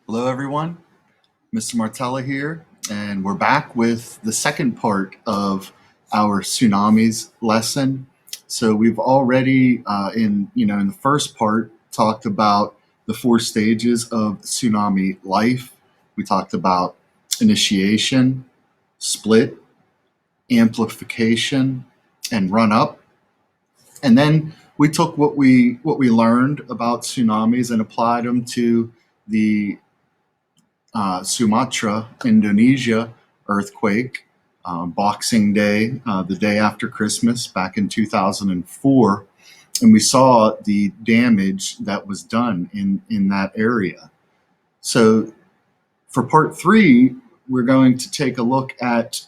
Hello, everyone. Mr. Martella here, and we're back with the second part of our tsunamis lesson. So we've already, in the first part, talked about the four stages of tsunami life. We talked about initiation, split, amplification, and run up. And then we took what we learned about tsunamis and applied them to the Sumatra, Indonesia earthquake, Boxing Day, the day after Christmas back in 2004. And we saw the damage that was done in that area. So for part three, we're going to take a look at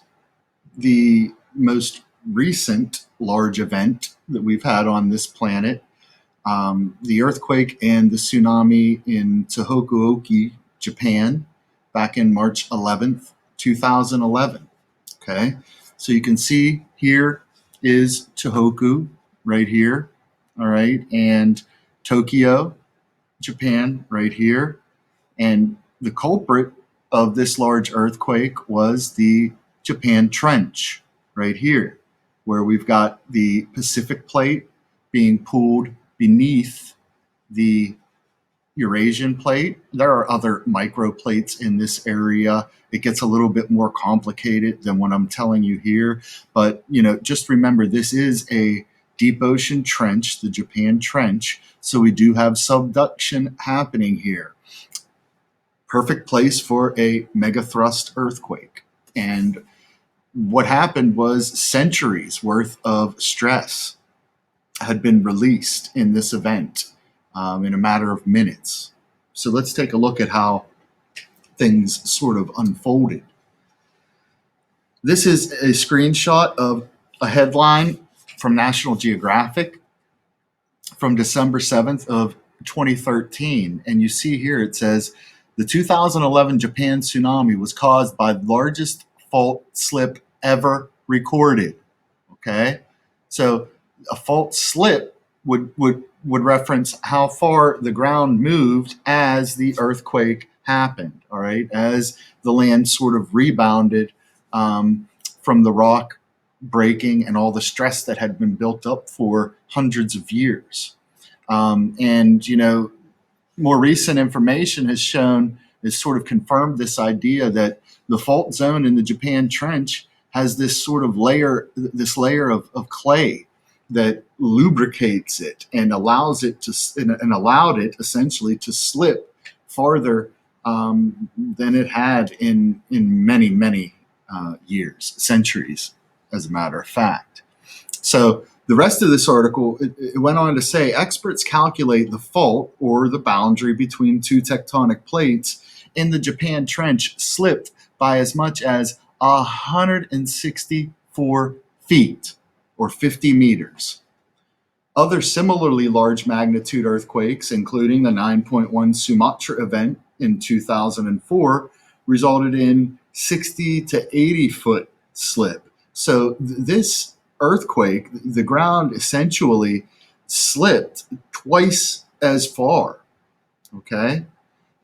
the most recent large event that we've had on this planet, the earthquake and the tsunami in Tohoku-Oki, Japan, back in March 11th, 2011. Okay, so you can see here is Tohoku right here, all right, and Tokyo, Japan right here. And the culprit of this large earthquake was the Japan Trench right here, where we've got the Pacific Plate being pulled beneath the Eurasian plate. There are other microplates in this area. It gets a little bit more complicated than what I'm telling you here. But, just remember this is a deep ocean trench, the Japan Trench. So we do have subduction happening here. Perfect place for a megathrust earthquake. And what happened was centuries worth of stress had been released in this event in a matter of minutes. So let's take a look at how things sort of unfolded. This is a screenshot of a headline from National Geographic from December 7th of 2013. And you see here it says, the 2011 Japan tsunami was caused by the largest fault slip ever recorded. Okay? So a fault slip would reference how far the ground moved as the earthquake happened, all right, as the land sort of rebounded from the rock breaking and all the stress that had been built up for hundreds of years. More recent information has sort of confirmed this idea that the fault zone in the Japan Trench has this sort of layer of clay that lubricates it and allows it to and allowed it essentially to slip farther than it had in many years, centuries, as a matter of fact. So the rest of this article, it went on to say experts calculate the fault or the boundary between two tectonic plates in the Japan Trench slipped by as much as 164 feet or 50 meters. Other similarly large magnitude earthquakes, including the 9.1 Sumatra event in 2004, resulted in 60 to 80 foot slip. So this earthquake, the ground essentially slipped twice as far. Okay?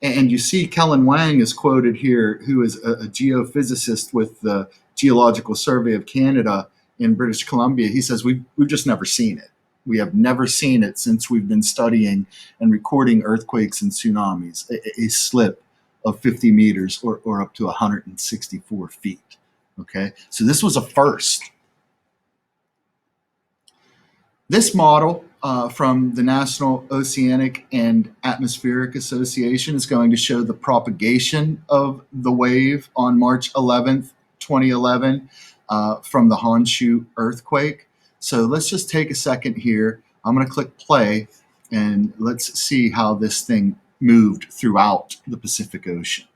And you see Kellen Wang is quoted here, who is a geophysicist with the Geological Survey of Canada in British Columbia. He says, we've just never seen it. We have never seen it since we've been studying and recording earthquakes and tsunamis, a slip of 50 meters or up to 164 feet. Okay, so this was a first. This model from the National Oceanic and Atmospheric Association is going to show the propagation of the wave on March 11th, 2011, from the Honshu earthquake. So let's just take a second here. I'm going to click play and let's see how this thing moved throughout the Pacific Ocean.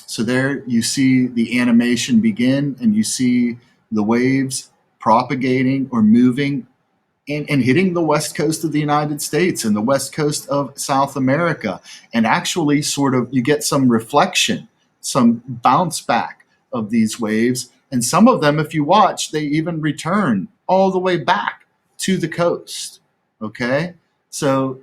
So there you see the animation begin and you see the waves propagating or moving and hitting the west coast of the United States and the west coast of South America. And actually sort of you get some reflection, some bounce back of these waves. And some of them, if you watch, they even return all the way back to the coast. Okay? So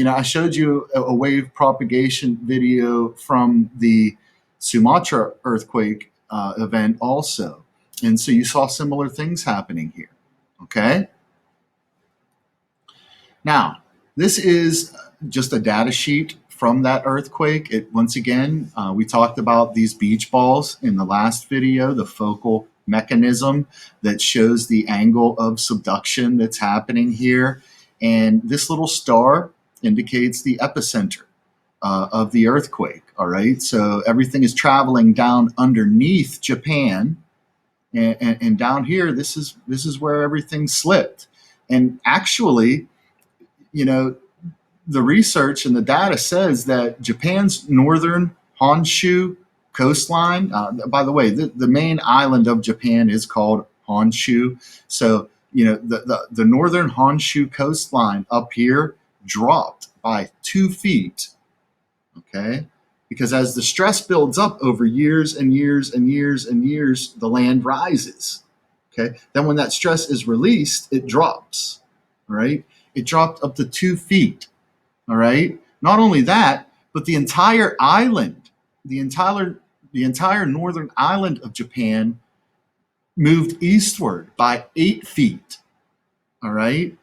I showed you a wave propagation video from the Sumatra earthquake event also. And so you saw similar things happening here. Okay. Now, this is just a data sheet from that earthquake. Once again, we talked about these beach balls in the last video, the focal mechanism that shows the angle of subduction that's happening here. And this little star indicates the epicenter of the earthquake. All right. So everything is traveling down underneath Japan. And down here, this is where everything slipped. And actually, the research and the data says that Japan's northern Honshu coastline, by the way, the main island of Japan is called Honshu. So, the northern Honshu coastline up here dropped by 2 feet. Okay. Because as the stress builds up over years and years and years and years, the land rises. Okay. Then when that stress is released, it drops. All right. It dropped up to 2 feet. All right. Not only that, but the entire island, the entire northern island of Japan moved eastward by 8 feet. All right.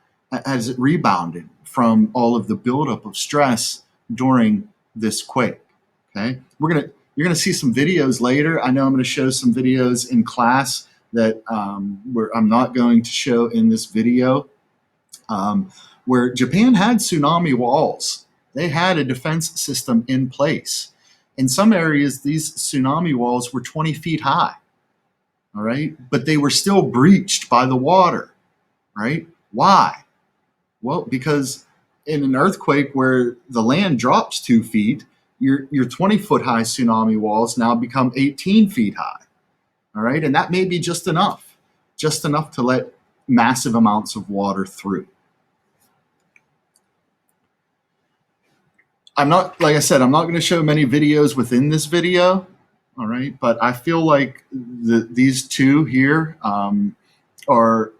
As it rebounded from all of the buildup of stress during this quake. Okay. You're gonna see some videos later. I know I'm going to show some videos in class that where I'm not going to show in this video. Where Japan had tsunami walls. They had a defense system in place. In some areas, these tsunami walls were 20 feet high, all right? But they were still breached by the water, right? Why? Well, because in an earthquake where the land drops 2 feet, your 20-foot high tsunami walls now become 18 feet high, all right? And that may be just enough to let massive amounts of water through. Like I said, I'm not going to show many videos within this video, all right? But I feel like these two here are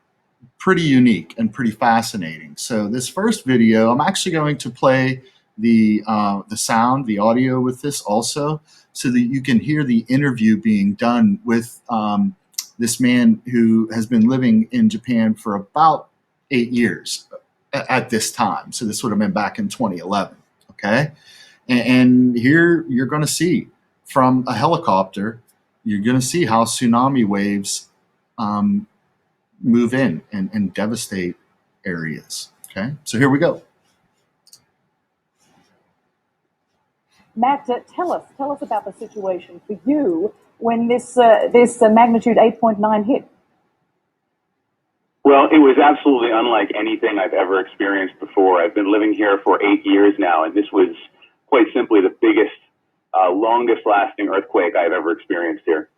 pretty unique and pretty fascinating. So this first video, I'm actually going to play the sound, the audio with this also, so that you can hear the interview being done with this man who has been living in Japan for about 8 years at this time. So this would have been back in 2011. Okay. And here you're going to see from a helicopter, you're going to see how tsunami waves move in and devastate areas. Okay. So here we go. Matt, tell us about the situation for you when this magnitude 8.9 hit. Well, it was absolutely unlike anything I've ever experienced before. I've been living here for 8 years now, and this was quite simply the biggest, longest-lasting earthquake I've ever experienced here.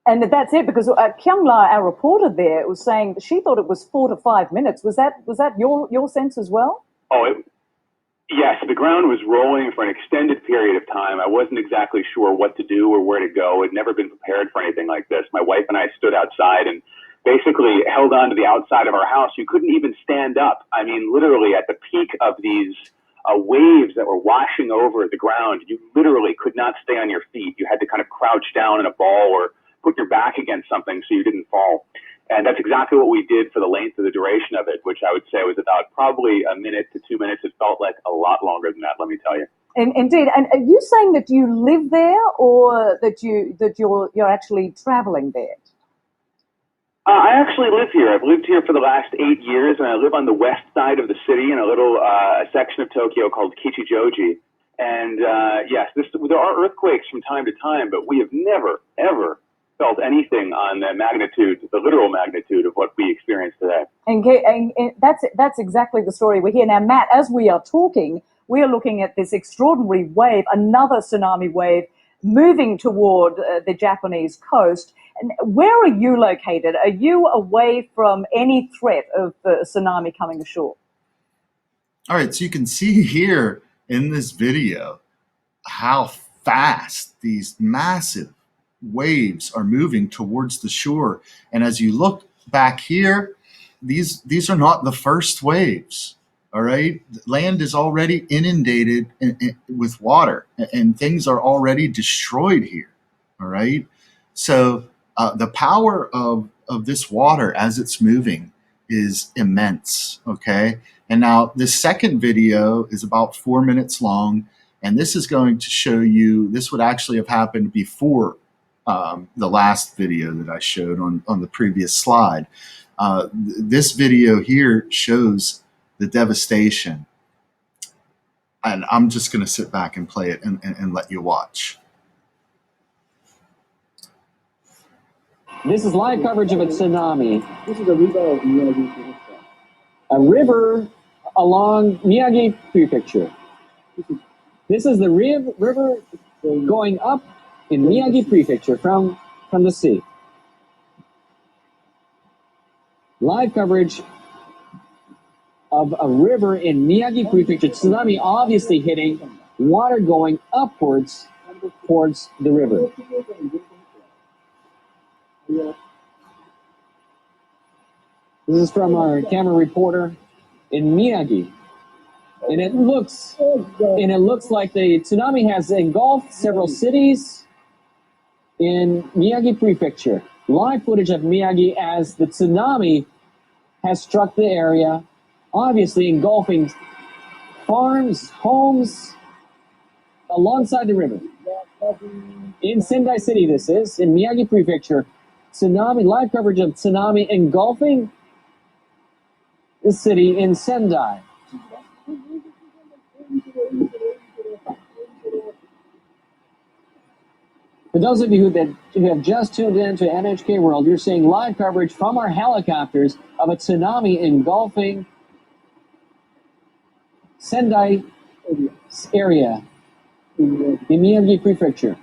And that's it, because Kyung-la, our reporter there, was saying she thought it was 4 to 5 minutes. Was that your sense as well? Yes, the ground was rolling for an extended period of time. I wasn't exactly sure what to do or where to go. I'd never been prepared for anything like this. My wife and I stood outside and basically held on to the outside of our house. You couldn't even stand up. I mean, literally at the peak of these waves that were washing over the ground, you literally could not stay on your feet. You had to kind of crouch down in a ball or put your back against something so you didn't fall. And that's exactly what we did for the length of the duration of it, which I would say was about probably a minute to 2 minutes. It felt like a lot longer than that, let me tell you. Indeed. And are you saying that you live there, or that you're actually traveling there? I actually live here. I've lived here for the last 8 years, and I live on the west side of the city in a little section of Tokyo called Kichijoji. And yes, there are earthquakes from time to time, but we have never, ever felt anything on the literal magnitude of what we experience today. And that's exactly the story we're here. Now, Matt, as we are talking, we are looking at this extraordinary wave, another tsunami wave, moving toward the Japanese coast. And where are you located? Are you away from any threat of tsunami coming ashore? All right, so you can see here in this video how fast these massive waves are moving towards the shore. And as you look back here, these are not the first waves. All right, land is already inundated with water, and things are already destroyed here. All right, so the power of this water as it's moving is immense. Okay, and now this second video is about 4 minutes long, and this is going to show you. This would actually have happened before the last video that I showed on the previous slide. This video here shows the devastation, and I'm just going to sit back and play it and let you watch. This is live coverage of a tsunami. This is a river of Miyagi Prefecture. A river along Miyagi Prefecture. This is the river going up in Miyagi Prefecture from the sea. Live coverage of a river in Miyagi Prefecture. Tsunami obviously hitting, water going upwards towards the river. This is from our camera reporter in Miyagi. And it looks like the tsunami has engulfed several cities in Miyagi Prefecture. Live footage of Miyagi as the tsunami has struck the area, obviously engulfing farms, homes alongside the river. In Sendai City, this is, in Miyagi Prefecture, tsunami, live coverage of tsunami engulfing the city in Sendai. For those of you who have just tuned in to NHK World, you're seeing live coverage from our helicopters of a tsunami engulfing Sendai area in Miyagi Prefecture.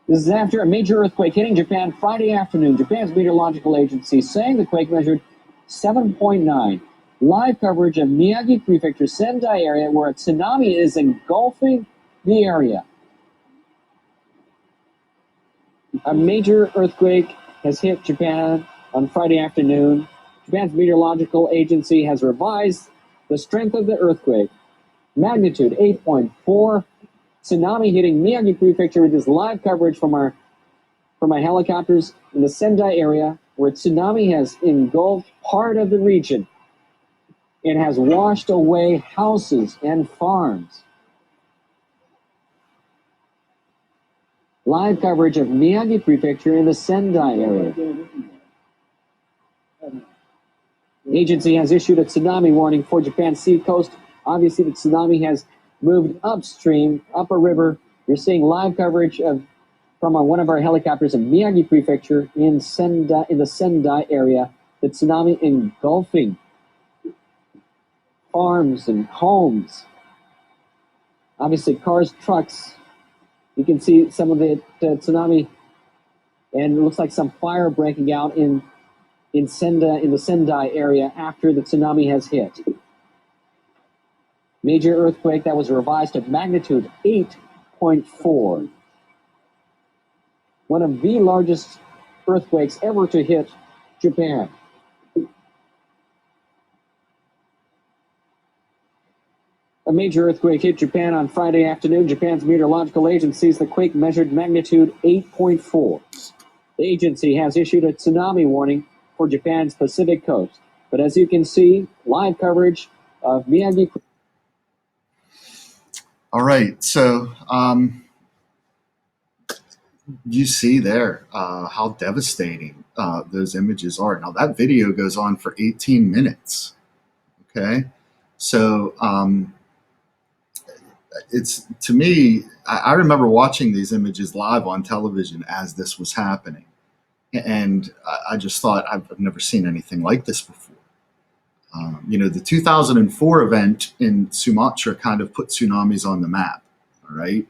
This is after a major earthquake hitting Japan Friday afternoon. Japan's meteorological agency saying the quake measured 7.9. Live coverage of Miyagi Prefecture, Sendai area, where a tsunami is engulfing the area. A major earthquake has hit Japan on Friday afternoon. Japan's meteorological agency has revised the strength of the earthquake. Magnitude 8.4. Tsunami hitting Miyagi Prefecture with this live coverage from our helicopters in the Sendai area, where tsunami has engulfed part of the region and has washed away houses and farms. Live coverage of Miyagi Prefecture in the Sendai area. The agency has issued a tsunami warning for Japan's sea coast. Obviously, the tsunami has moved upstream, up a river. You're seeing live coverage from one of our helicopters in Miyagi Prefecture in the Sendai area. The tsunami engulfing farms and homes. Obviously, cars, trucks. You can see some of the tsunami, and it looks like some fire breaking out in the Sendai area after the tsunami has hit. Major earthquake that was revised to magnitude 8.4. One of the largest earthquakes ever to hit Japan. A major earthquake hit Japan on Friday afternoon. Japan's meteorological agency says the quake measured magnitude 8.4. The agency has issued a tsunami warning for Japan's Pacific coast. But as you can see, live coverage of Miyagi. All right, so you see there how devastating those images are. Now that video goes on for 18 minutes. Okay, so it's, to me, I remember watching these images live on television as this was happening, and I just thought, I've never seen anything like this before. The 2004 event in Sumatra kind of put tsunamis on the map, all right?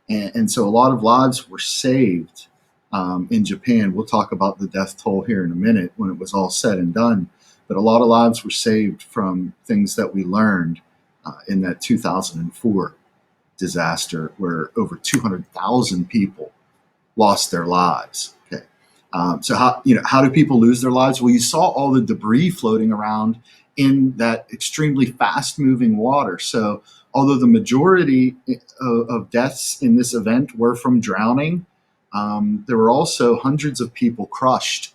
And so a lot of lives were saved in Japan. We'll talk about the death toll here in a minute when it was all said and done. But a lot of lives were saved from things that we learned in that 2004 disaster, where over 200,000 people lost their lives. Okay, so how do people lose their lives? Well, you saw all the debris floating around in that extremely fast moving water. So although the majority of deaths in this event were from drowning, there were also hundreds of people crushed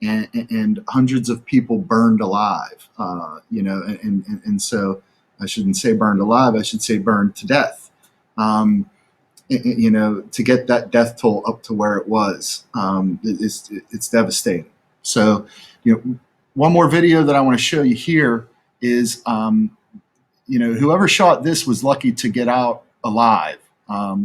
and hundreds of people burned alive. And so I shouldn't say burned alive, I should say burned to death. To get that death toll up to where it was, it's devastating. So, one more video that I want to show you here is, whoever shot this was lucky to get out alive,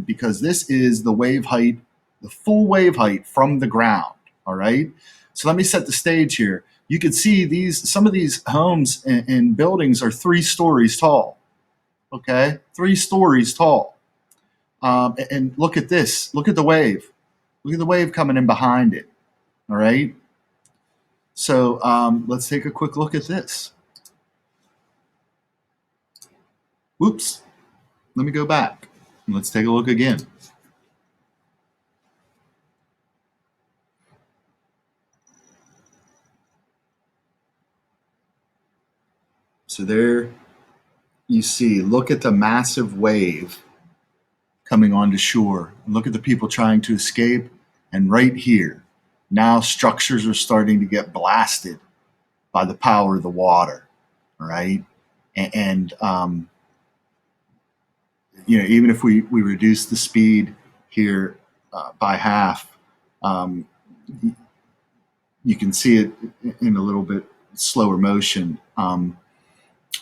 because this is the wave height, the full wave height from the ground. All right. So let me set the stage here. You can see some of these homes and buildings are 3 stories tall. Okay. 3 stories tall. And look at this. Look at the wave. Look at the wave coming in behind it. All right. So let's take a quick look at this. Whoops. Let me go back. Let's take a look again. So there you see, look at the massive wave coming onto shore. Look at the people trying to escape. And right here, now structures are starting to get blasted by the power of the water. All right. And even if we reduce the speed here by half, you can see it in a little bit slower motion.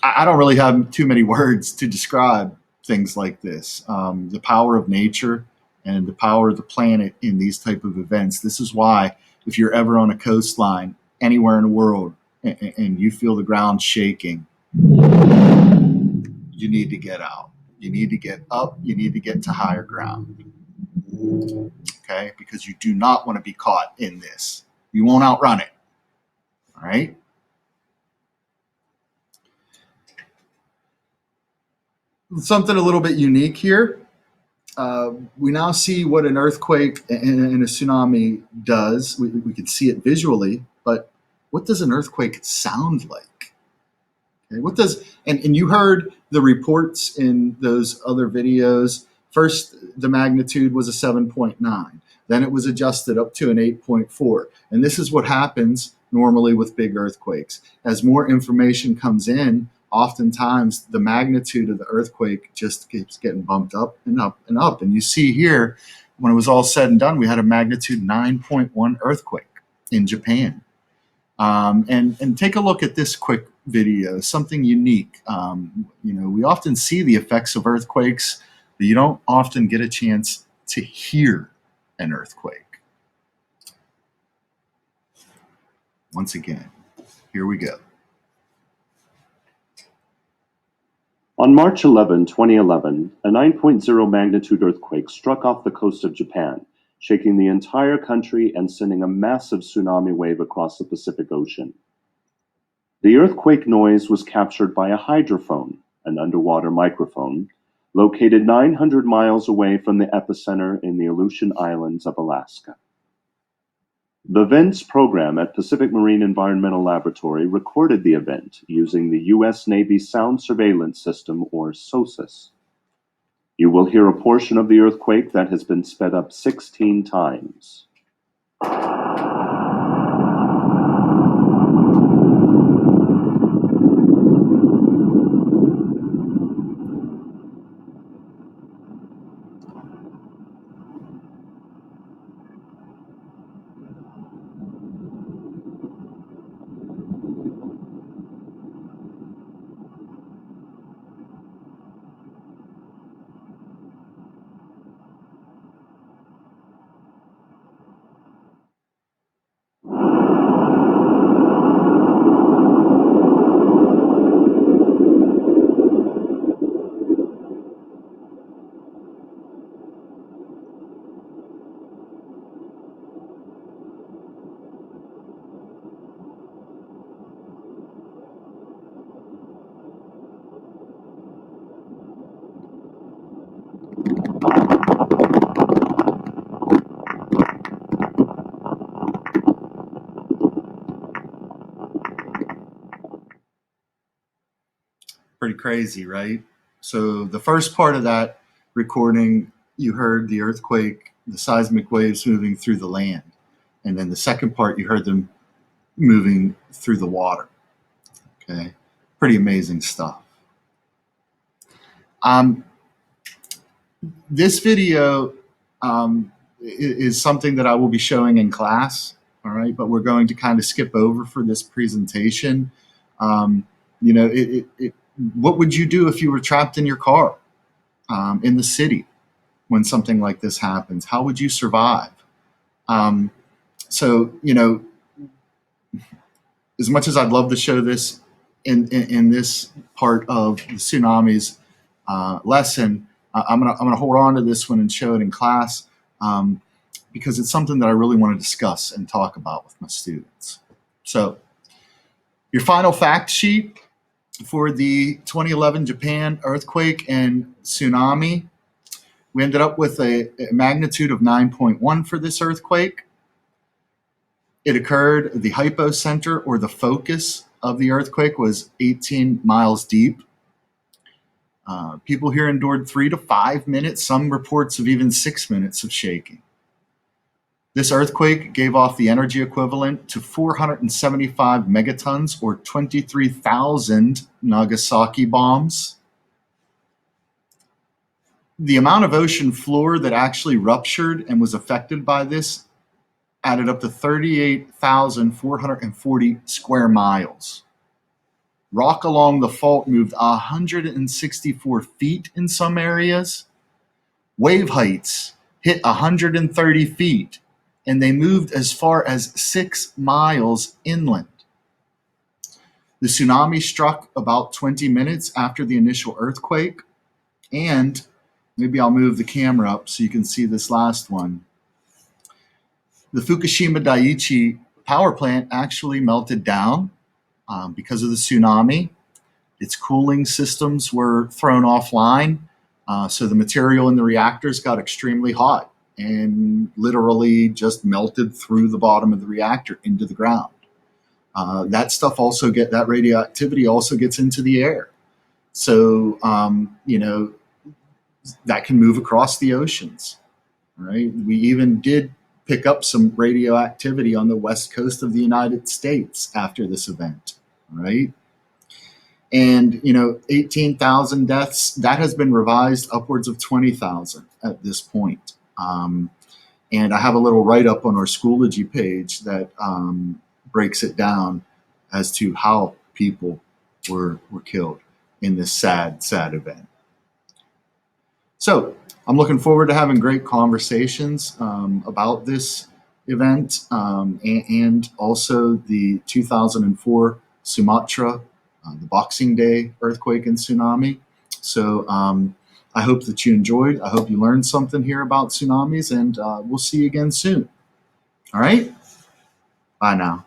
I don't really have too many words to describe things like this. The power of nature and the power of the planet in these type of events. This is why if you're ever on a coastline anywhere in the world and you feel the ground shaking, you need to get out. You need to get up. You need to get to higher ground. Okay? Because you do not want to be caught in this. You won't outrun it. All right? Something a little bit unique here. We now see what an earthquake and a tsunami does. We can see it visually, but what does an earthquake sound like? Okay, what does and you heard the reports in those other videos. First, the magnitude was a 7.9. Then it was adjusted up to an 8.4. And this is what happens normally with big earthquakes. As more information comes in, oftentimes the magnitude of the earthquake just keeps getting bumped up and up and up. And you see here, when it was all said and done, we had a magnitude 9.1 earthquake in Japan. And take a look at this quick video, something unique. We often see the effects of earthquakes, but you don't often get a chance to hear an earthquake. Once again, here we go. On March 11, 2011, a 9.0 magnitude earthquake struck off the coast of Japan, shaking the entire country and sending a massive tsunami wave across the Pacific Ocean. The earthquake noise was captured by a hydrophone, an underwater microphone, located 900 miles away from the epicenter in the Aleutian Islands of Alaska. The VENTS program at Pacific Marine Environmental Laboratory recorded the event using the U.S. Navy Sound Surveillance System, or SOSUS. You will hear a portion of the earthquake that has been sped up 16 times. crazy, right? So the first part of that recording, you heard the earthquake, the seismic waves moving through the land. And then the second part, you heard them moving through the water. Okay, pretty amazing stuff. This video is something that I will be showing in class, all right? But we're going to kind of skip over for this presentation. You know, what would you do if you were trapped in your car in the city when something like this happens? How would you survive? So, you know, as much as I'd love to show this in this part of the Tsunamis lesson, I'm gonna hold on to this one and show it in class because it's something that I really want to discuss and talk about with my students. So your final fact sheet for the 2011 Japan earthquake and tsunami, we ended up with a magnitude of 9.1 for this earthquake. It occurred, the hypocenter or the focus of the earthquake was 18 miles deep. People here endured 3 to 5 minutes, some reports of even 6 minutes of shaking. This earthquake gave off the energy equivalent to 475 megatons or 23,000 Nagasaki bombs. The amount of ocean floor that actually ruptured and was affected by this added up to 38,440 square miles. Rock along the fault moved 164 feet in some areas. Wave heights hit 130 feet, and they moved as far as 6 miles inland. The tsunami struck about 20 minutes after the initial earthquake, and maybe I'll move the camera up so you can see this last one. The Fukushima Daiichi power plant actually melted down because of the tsunami. Its cooling systems were thrown offline, so the material in the reactors got extremely hot and literally just melted through the bottom of the reactor into the ground. That radioactivity also gets into the air. So, you know, that can move across the oceans, right? We even did pick up some radioactivity on the west coast of the United States after this event, right? And, you know, 18,000 deaths, that has been revised upwards of 20,000 at this point. And I have a little write-up on our Schoology page that breaks it down as to how people were killed in this sad, sad event. So I'm looking forward to having great conversations about this event and also the 2004 Sumatra, the Boxing Day earthquake and tsunami. So I hope that you enjoyed. I hope you learned something here about tsunamis, and we'll see you again soon. All right? Bye now.